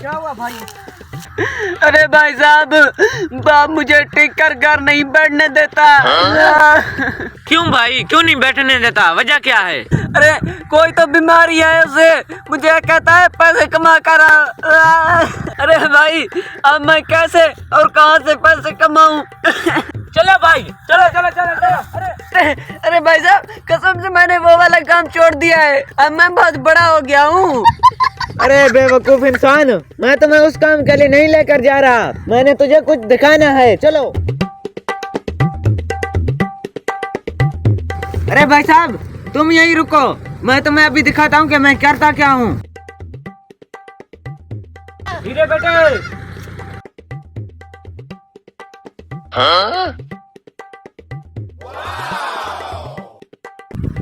क्या हुआ भाई? अरे भाई साहब, बाप मुझे टिक कर घर नहीं बैठने देता। क्यों भाई, क्यों नहीं बैठने देता? वजह क्या है? अरे कोई तो बीमारी है उसे, मुझे कहता है पैसे कमा कर आ। अरे भाई अब मैं कैसे और कहां से पैसे कमाऊं? चलो भाई, चलो चलो चलो चलो। अरे भाई साहब, कसम से मैंने वो वाला काम छोड़ दिया है, अब मैं बहुत बड़ा हो गया हूँ। अरे बेवकूफ इंसान, मैं तुम्हें उस काम के लिए नहीं लेकर जा रहा, मैंने तुझे कुछ दिखाना है, चलो। अरे भाई साहब तुम यहीं रुको, मैं तुम्हें अभी दिखाता हूँ कि मैं करता क्या हूँ। हीरे बेटे।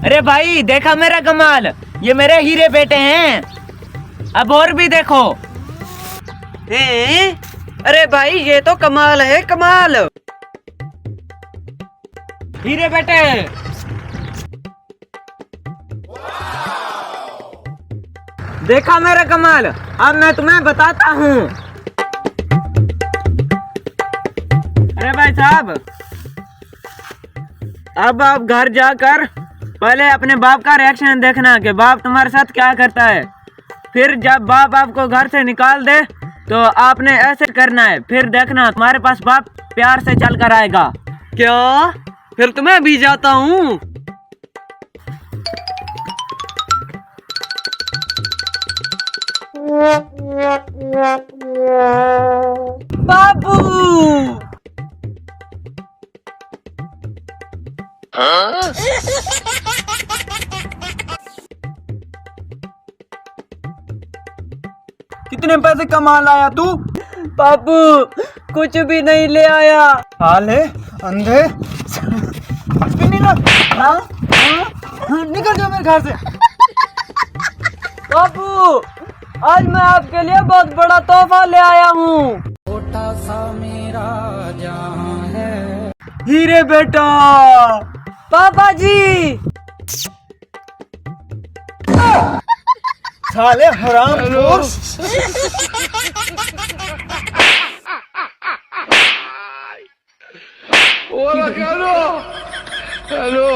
अरे भाई देखा मेरा कमाल, ये मेरे हीरे बेटे हैं, अब और भी देखो। अरे भाई ये तो कमाल है, कमाल। हीरे बेटे, देखा मेरा कमाल, अब मैं तुम्हें बताता हूँ। अरे भाई साहब, अब आप घर जाकर पहले अपने बाप का रिएक्शन देखना कि बाप तुम्हारे साथ क्या करता है। फिर जब बाप आपको घर से निकाल दे तो आपने ऐसे करना है, फिर देखना तुम्हारे पास बाप प्यार से चल कर आएगा। क्या? फिर तो मैं भी जाता हूँ। बाबू। कितने पैसे कमा लाया तू? बाबू कुछ भी नहीं ले आया। साले अंधे, निकल जाओ मेरे घर से। बाबू आज मैं आपके लिए बहुत बड़ा तोहफा ले आया हूँ। छोटा सा मेरा जहां है। हीरे बेटा। पापा जी। साले हरामखोर। Hello hello.